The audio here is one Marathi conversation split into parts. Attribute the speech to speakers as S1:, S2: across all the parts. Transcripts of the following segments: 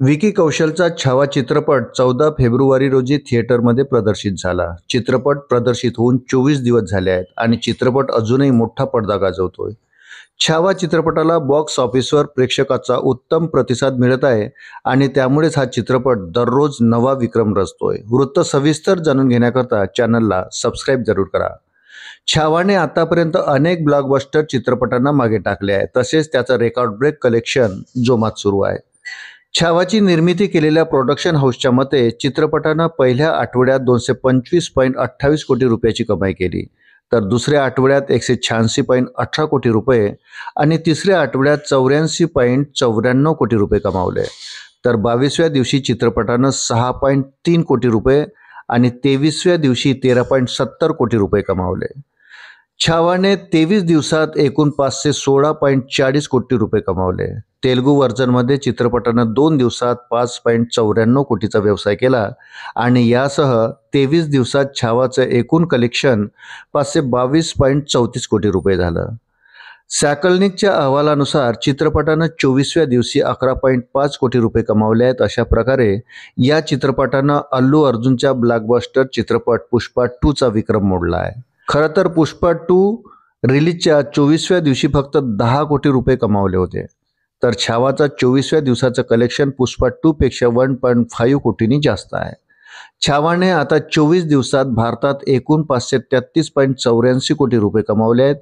S1: विकी कौशलचा छावा चित्रपट 14 फेब्रुवारी रोजी थिएटरमध्ये प्रदर्शित झाला. चित्रपट प्रदर्शित होऊन 24 दिवस झाले आहेत आणि चित्रपट अजूनही मोठा पडदा गाजवतोय. छावा चित्रपटाला बॉक्स ऑफिसवर प्रेक्षकाचा उत्तम प्रतिसाद मिळत आहे आणि त्यामुळेच हा चित्रपट दररोज नवा विक्रम रचतोय. वृत्त सविस्तर जाणून घेण्याकरता चॅनलला सबस्क्राईब जरूर करा. छावाने आतापर्यंत अनेक ब्लॉकबस्टर चित्रपटांना मागे टाकले आहे. तसेच त्याचं रेकॉर्ड ब्रेक कलेक्शन जोमात सुरू आहे. छावाची निर्मिती केलेल्या प्रोडक्शन हाऊसच्या मते चित्रपटानं पहिल्या आठवड्यात 225.28 कोटी रुपयाची कमाई केली, तर दुसऱ्या आठवड्यात 186.18 कोटी रुपये आणि तिसऱ्या आठवड्यात 84.94 कोटी रुपये कमावले. तर 22व्या दिवशी चित्रपटानं 6.3 कोटी रुपये आणि 23व्या दिवशी 13.70 कोटी रुपये कमावले. छावाने 23 दिवसात एकूण 516.40 कोटी रुपये कमावले. तेलुगू व्हर्जनमध्ये चित्रपटानं 2 दिवसात 5.94 कोटीचा व्यवसाय केला आणि यासह 23 दिवसात छावाचं एकूण कलेक्शन 522.34 कोटी रुपये झालं. सॅकल्निकच्या अहवालानुसार चित्रपटानं 24व्या दिवशी 11.5 कोटी रुपये कमावले आहेत. अशा प्रकारे या चित्रपटानं अल्लू अर्जुनच्या ब्लॉकबस्टर चित्रपट पुष्पा 2चा विक्रम मोडला आहे. खरं तर पुष्पा 2 रिलीजच्या 24व्या दिवशी फक्त 10 कोटी रुपये कमावले होते, तर छावाचा 24व्या दिवसाचं कलेक्शन पुष्पा 2 पेक्षा 1.5 कोटींनी जास्त आहे. छावाने आता 24 दिवसात भारतात एकूण 533.84 कोटी रुपये कमावले आहेत.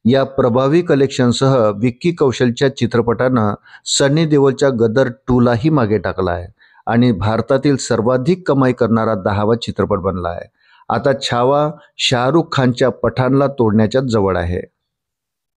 S1: या प्रभावी कलेक्शनसह विक्की कौशलच्या चित्रपटानं सनी देओलच्या गदर 2लाही मागे टाकला आहे आणि भारतातील सर्वाधिक कमाई करणारा 10वा चित्रपट बनला आहे. आता छावा शाहरुख खानच्या पठाणला तोडण्याच्या जवळ आहे.